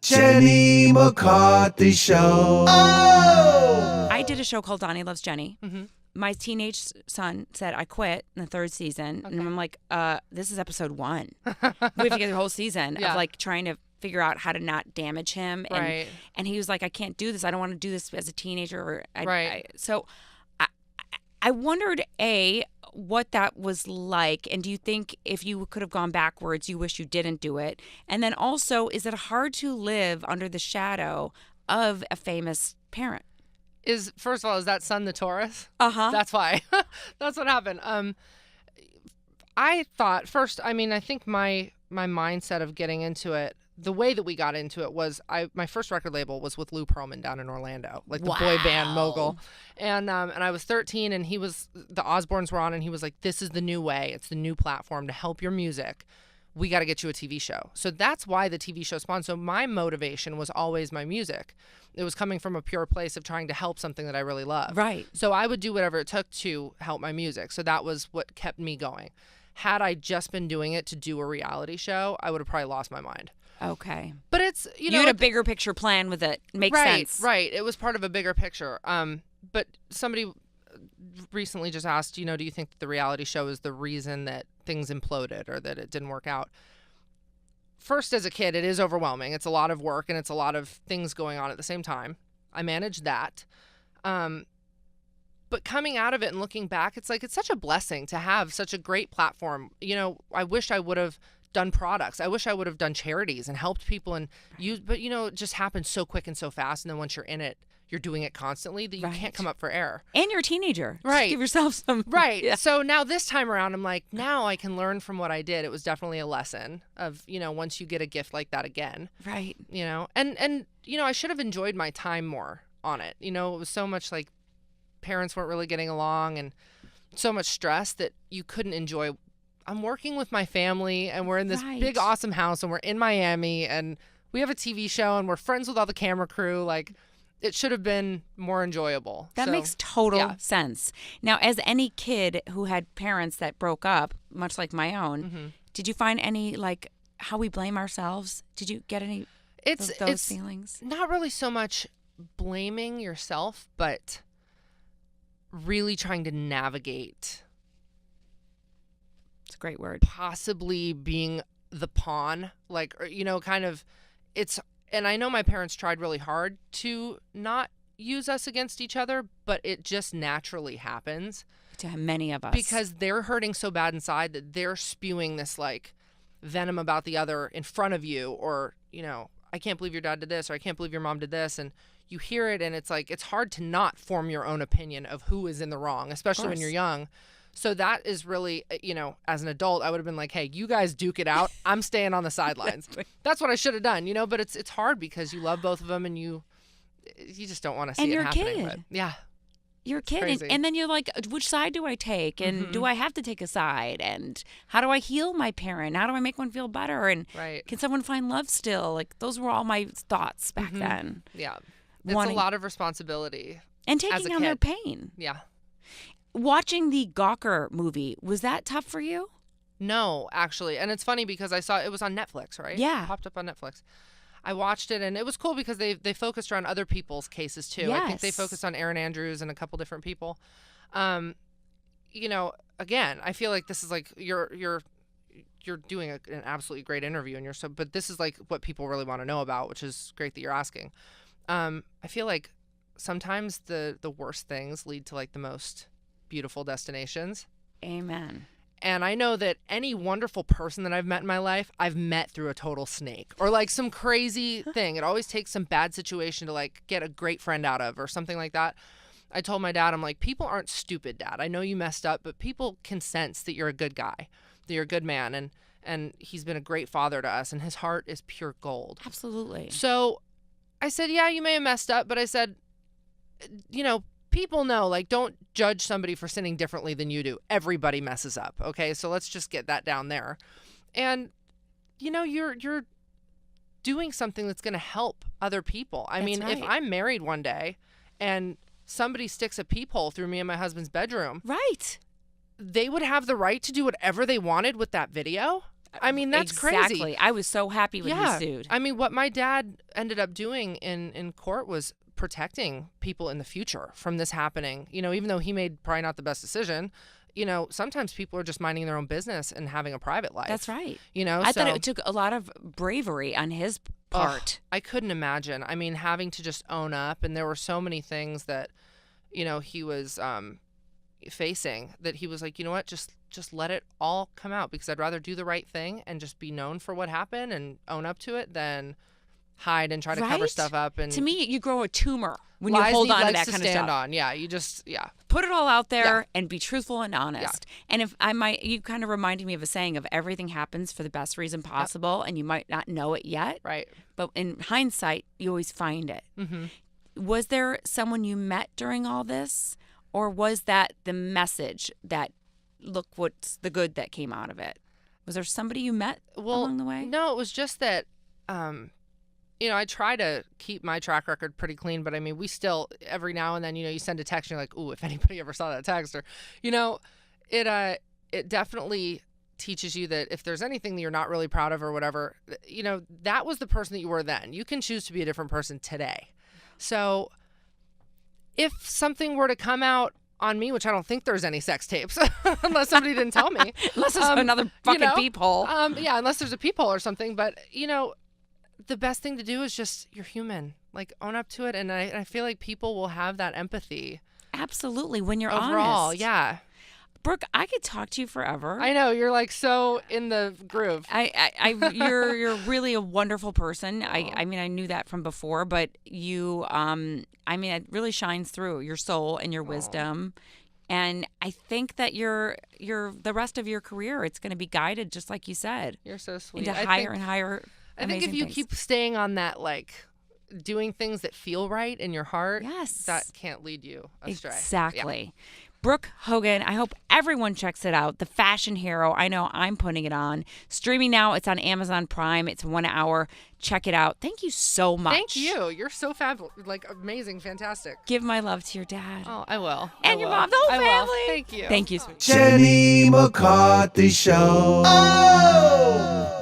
Jenny McCarthy Show. Oh! I did a show called Donnie Loves Jenny. Mm-hmm. My teenage son said I quit in the third season. Okay. And I'm like, this is episode 1. We have to get the whole season of like trying to figure out how to not damage him. And, Right. and he was like, I can't do this. I don't want to do this as a teenager. Right. So I wondered, A, what that was like. And do you think if you could have gone backwards, you wish you didn't do it? And then also, is it hard to live under the shadow of a famous parent? First of all, is that son the Taurus? Uh-huh. That's why. That's what happened. I thought first, I think my mindset of getting into it, the way that we got into it was my first record label was with Lou Pearlman down in Orlando, like the boy band mogul. And I was 13 and the Osbournes were on and he was like, this is the new way. It's the new platform to help your music. We got to get you a TV show. So that's why the TV show spawned. So my motivation was always my music. It was coming from a pure place of trying to help something that I really love. Right. So I would do whatever it took to help my music. So that was what kept me going. Had I just been doing it to do a reality show, I would have probably lost my mind. Okay. But it's, you had a bigger picture plan with it. Makes sense. Right. It was part of a bigger picture. But somebody recently just asked, do you think that the reality show is the reason that things imploded or that it didn't work out? First, as a kid, it is overwhelming. It's a lot of work and it's a lot of things going on at the same time. I managed that. But coming out of it and looking back, it's like it's such a blessing to have such a great platform. I wish I would have done products. I wish I would have done charities and helped people but it just happens so quick and so fast. And then once you're in it, you're doing it constantly that you can't come up for air. And you're a teenager. Right. Just give yourself some. Right. Yeah. So now this time around, I'm like, now I can learn from what I did. It was definitely a lesson of, once you get a gift like that again. Right. And I should have enjoyed my time more on it. It was so much like parents weren't really getting along and so much stress that you couldn't enjoy. I'm working with my family and we're in this big, awesome house and we're in Miami and we have a TV show and we're friends with all the camera crew. Like, it should have been more enjoyable. That makes total sense. Now, as any kid who had parents that broke up, much like my own, did you find any, like, how we blame ourselves? Did you get any of those feelings? Not really so much blaming yourself, but really trying to navigate. It's a great word. Possibly being the pawn, and I know my parents tried really hard to not use us against each other, but it just naturally happens. To many of us. Because they're hurting so bad inside that they're spewing this venom about the other in front of you, or, I can't believe your dad did this, or I can't believe your mom did this. And you hear it and it's like, it's hard to not form your own opinion of who is in the wrong, especially when you're young. So that is really, as an adult, I would have been like, hey, you guys duke it out. I'm staying on the sidelines. That's what I should have done, but it's hard because you love both of them and you just don't want to see it happening. Kid. But yeah. You're a kid. And then you're like, which side do I take? And do I have to take a side? And how do I heal my parent? How do I make one feel better? And can someone find love still? Like, those were all my thoughts back then. Yeah. It's a lot of responsibility. And taking on their pain. Yeah. Watching the Gawker movie, was that tough for you? No, actually. And it's funny because I saw it was on Netflix, right? Yeah. It popped up on Netflix. I watched it and it was cool because they focused around other people's cases too. Yes. I think they focused on Erin Andrews and a couple different people. Again, I feel like this is like you're doing an absolutely great interview but this is like what people really want to know about, which is great that you're asking. I feel like sometimes the worst things lead to like the most beautiful destinations. Amen. And I know that any wonderful person that I've met in my life, I've met through a total snake or like some crazy thing. It always takes some bad situation to like get a great friend out of or something like that. I told my dad, I'm like, people aren't stupid, Dad. I know you messed up, but people can sense that you're a good guy, that you're a good man. And he's been a great father to us and his heart is pure gold. Absolutely. So I said, yeah, you may have messed up, but I said, people know, like, don't judge somebody for sinning differently than you do. Everybody messes up, okay? So let's just get that down there. And, you're doing something that's going to help other people. I mean, if I'm married one day and somebody sticks a peephole through me and my husband's bedroom. Right. They would have the right to do whatever they wanted with that video. I mean, that's exactly. crazy. I was so happy when Yeah. he sued. I mean, what my dad ended up doing in court was protecting people in the future from this happening. You know, even though he made probably not the best decision, you know, sometimes people are just minding their own business and having a private life. That's right. You know, I thought it took a lot of bravery on his part. I couldn't imagine. I mean, having to just own up, and there were so many things that, you know, he was facing that he was like, you know what, just let it all come out, because I'd rather do the right thing and just be known for what happened and own up to it than hide and try to cover Right? stuff up. And To me, you grow a tumor when lies you hold need on to legs that to kind of stand stuff. on. Yeah, you just Put it all out there Yeah. and be truthful and honest. And if I might, you kind of reminded me of a saying of everything happens for the best reason possible, and you might not know it yet, right. but in hindsight, you always find it. Mm-hmm. Was there someone you met during all this, or was that the message that look what's the good that came out of it? Was there somebody you met along the way? No, it was just that, you know, I try to keep my track record pretty clean, but I mean, we still, every now and then, you know, you send a text and you're like, ooh, if anybody ever saw that text, or, you know, it definitely teaches you that if there's anything that you're not really proud of or whatever, you know, that was the person that you were then. You can choose to be a different person today. So if something were to come out on me, which I don't think there's any sex tapes, unless somebody didn't tell me. Unless there's another fucking you know, peephole. Yeah, unless there's a peephole or something. But, you know, the best thing to do is just, you're human. Like, own up to it. And I feel like people will have that empathy. Absolutely, when you're overall, honest. yeah. Brooke, I could talk to you forever. I know, you're like so in the groove. You're really a wonderful person. I mean, I knew that from before, but you, I mean, it really shines through your soul and your wisdom. And I think that you're the rest of your career, it's going to be guided, just like you said, You're so sweet. into higher and higher. I think if you keep staying on that, like, doing things that feel right in your heart, yes, that can't lead you astray. Exactly. Yeah. Brooke Hogan, I hope everyone checks it out. The Fashion Hero. I know I'm putting it on. Streaming now. It's on Amazon Prime. It's 1 hour. Check it out. Thank you so much. Thank you. You're so fabulous. Like, amazing. Fantastic. Give my love to your dad. Oh, I will. And your mom, the whole family. Will. Thank you. Thank you, sweetie. Jenny McCarthy Show. Oh!